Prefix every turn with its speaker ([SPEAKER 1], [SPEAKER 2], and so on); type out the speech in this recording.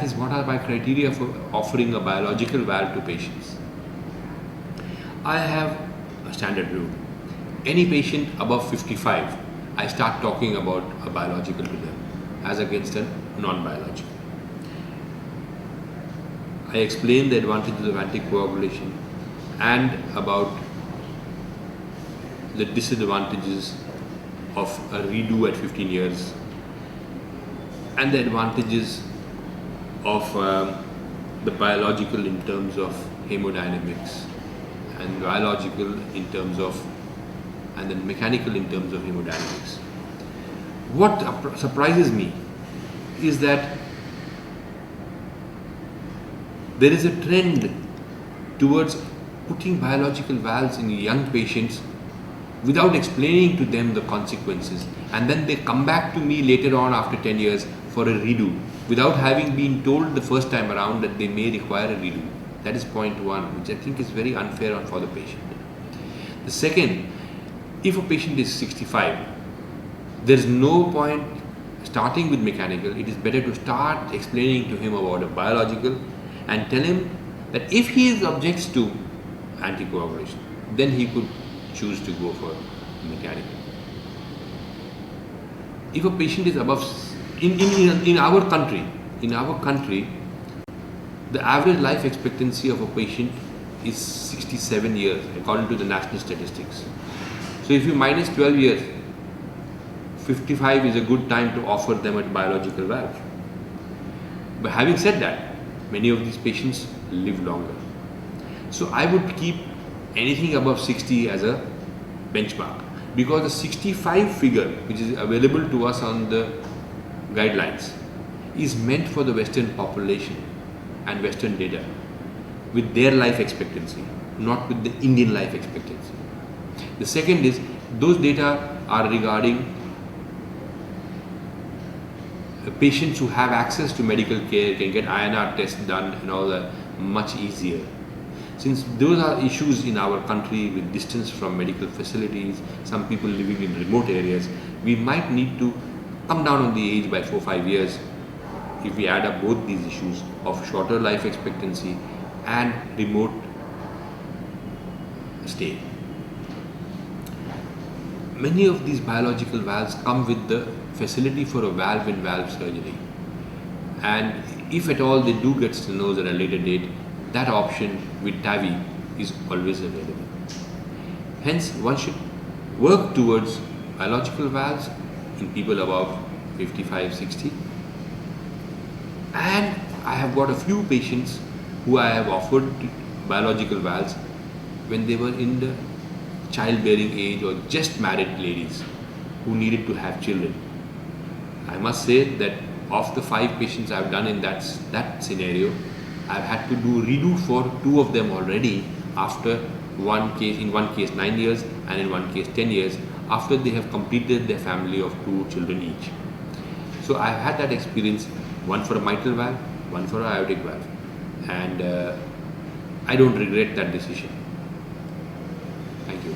[SPEAKER 1] is what are my criteria for offering a biological valve to patients. I have a standard rule. Any patient above 55, I start talking about a biological to them as against a non-biological. I explain the advantages of anticoagulation and about the disadvantages of a redo at 15 years and the advantages of the biological in terms of hemodynamics and biological in terms of and then mechanical in terms of hemodynamics. What surprises me is that there is a trend towards putting biological valves in young patients without explaining to them the consequences, and then they come back to me later on after 10 years for a redo without having been told the first time around that they may require a redo. That is point one, which I think is very unfair for the patient. The second, if a patient is 65, there is no point starting with mechanical. It is better to start explaining to him about a biological and tell him that if he objects to anticoagulation, then he could choose to go for mechanical. If a patient is above, in our country, the average life expectancy of a patient is 67 years according to the national statistics. So if you minus 12 years, 55 is a good time to offer them a biological valve. But having said that, many of these patients live longer. So I would keep anything above 60 as a benchmark, because the 65 figure which is available to us on the guidelines is meant for the Western population and Western data with their life expectancy, not with the Indian life expectancy. The second is, those data are regarding patients who have access to medical care, can get INR tests done and all that much easier. Since those are issues in our country with distance from medical facilities, some people living in remote areas, we might need to come down on the age by 4-5 years if we add up both these issues of shorter life expectancy and remote stay. Many of these biological valves come with the facility for a valve-in-valve surgery, and if at all they do get stenosed at a later date, that option with TAVI is always available. Hence, one should work towards biological valves in people above 55-60, and I have got a few patients who I have offered biological valves when they were in the childbearing age or just married ladies who needed to have children. I must say that of the 5 patients I have done in that scenario, I've had to do redo for 2 of them already after in one case 9 years and in one case 10 years, after they have completed their family of 2 children each. So I've had that experience, one for a mitral valve, one for an aortic valve, and I don't regret that decision. Thank you.